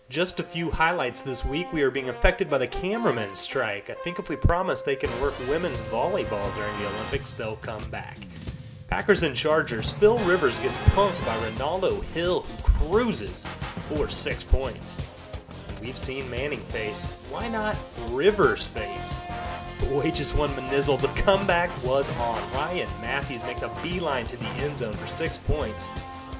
Just a few highlights this week. We are being affected by the cameraman strike. I think if we promise they can work women's volleyball during the Olympics, they'll come back. Packers and Chargers. Phil Rivers gets punked by Ronaldo Hill, who cruises for 6 points. We've seen Manning face. Why not Rivers face? Boy, just one manizzle. The comeback was on. Ryan Matthews makes a beeline to the end zone for 6 points.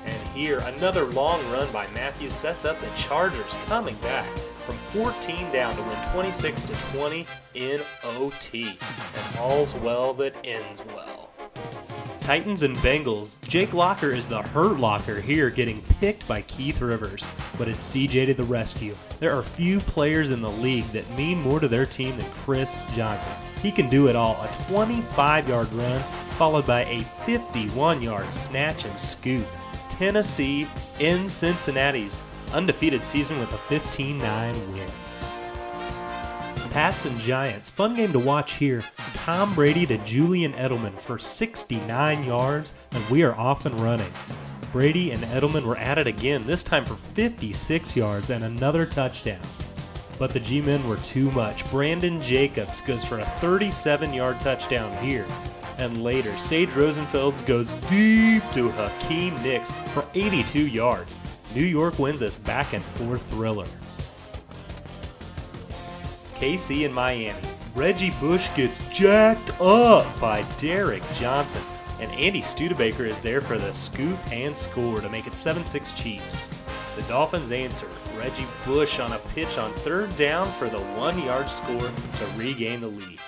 And here, another long run by Matthews sets up the Chargers coming back from 14 down to win 26-20 in OT. And all's well that ends well. Titans and Bengals. Jake Locker is the hurt locker here, getting picked by Keith Rivers, but it's CJ to the rescue. There are few players in the league that mean more to their team than Chris Johnson. He can do it all. A 25-yard run followed by a 51-yard snatch and scoop. Tennessee ends Cincinnati's undefeated season with a 15-9 win. Pats and Giants. Fun game to watch here. Tom Brady to Julian Edelman for 69 yards, and we are off and running. Brady and Edelman were at it again, this time for 56 yards and another touchdown. But the G-men were too much. Brandon Jacobs goes for a 37-yard touchdown here. And later, Sage Rosenfeld goes deep to Hakeem Nicks for 82 yards. New York wins this back-and-forth thriller. KC and Miami. Reggie Bush gets jacked up by Derek Johnson. And Andy Studebaker is there for the scoop and score to make it 7-6 Chiefs. The Dolphins answer. Reggie Bush on a pitch on third down for the 1-yard score to regain the lead.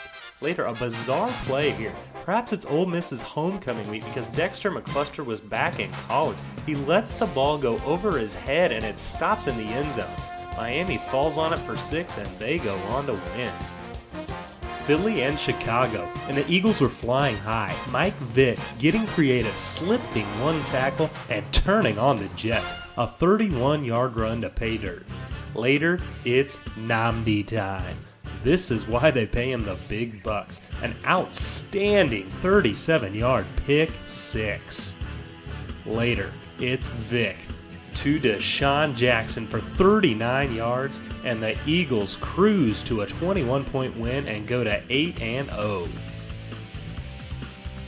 Later, a bizarre play here. Perhaps it's Ole Miss's homecoming week because Dexter McCluster was back in college. He lets the ball go over his head and it stops in the end zone. Miami falls on it for 6 and they go on to win. Philly and Chicago, and the Eagles were flying high. Mike Vick getting creative, slipping one tackle and turning on the Jets. A 31-yard run to pay dirt. Later, it's Nnamdi time. This is why they pay him the big bucks. An outstanding 37-yard pick six. Later, it's Vick to Deshaun Jackson for 39 yards, and the Eagles cruise to a 21-point win and go to 8-0.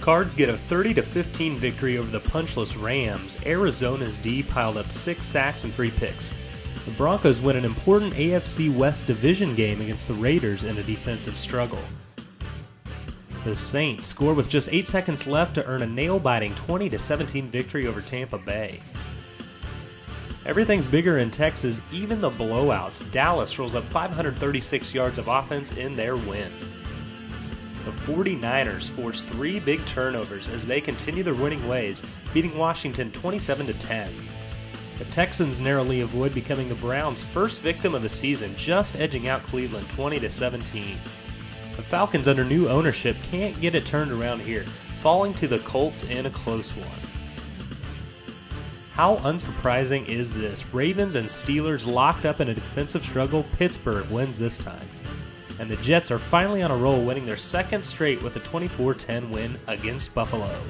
Cards get a 30-15 victory over the punchless Rams. Arizona's D piled up 6 sacks and 3 picks. The Broncos win an important AFC West division game against the Raiders in a defensive struggle. The Saints score with just 8 seconds left to earn a nail-biting 20-17 victory over Tampa Bay. Everything's bigger in Texas, even the blowouts. Dallas rolls up 536 yards of offense in their win. The 49ers force 3 big turnovers as they continue their winning ways, beating Washington 27-10. The Texans narrowly avoid becoming the Browns' first victim of the season, just edging out Cleveland 20-17. The Falcons under new ownership can't get it turned around here, falling to the Colts in a close one. How unsurprising is this? Ravens and Steelers locked up in a defensive struggle. Pittsburgh wins this time. And the Jets are finally on a roll, winning their second straight with a 24-10 win against Buffalo.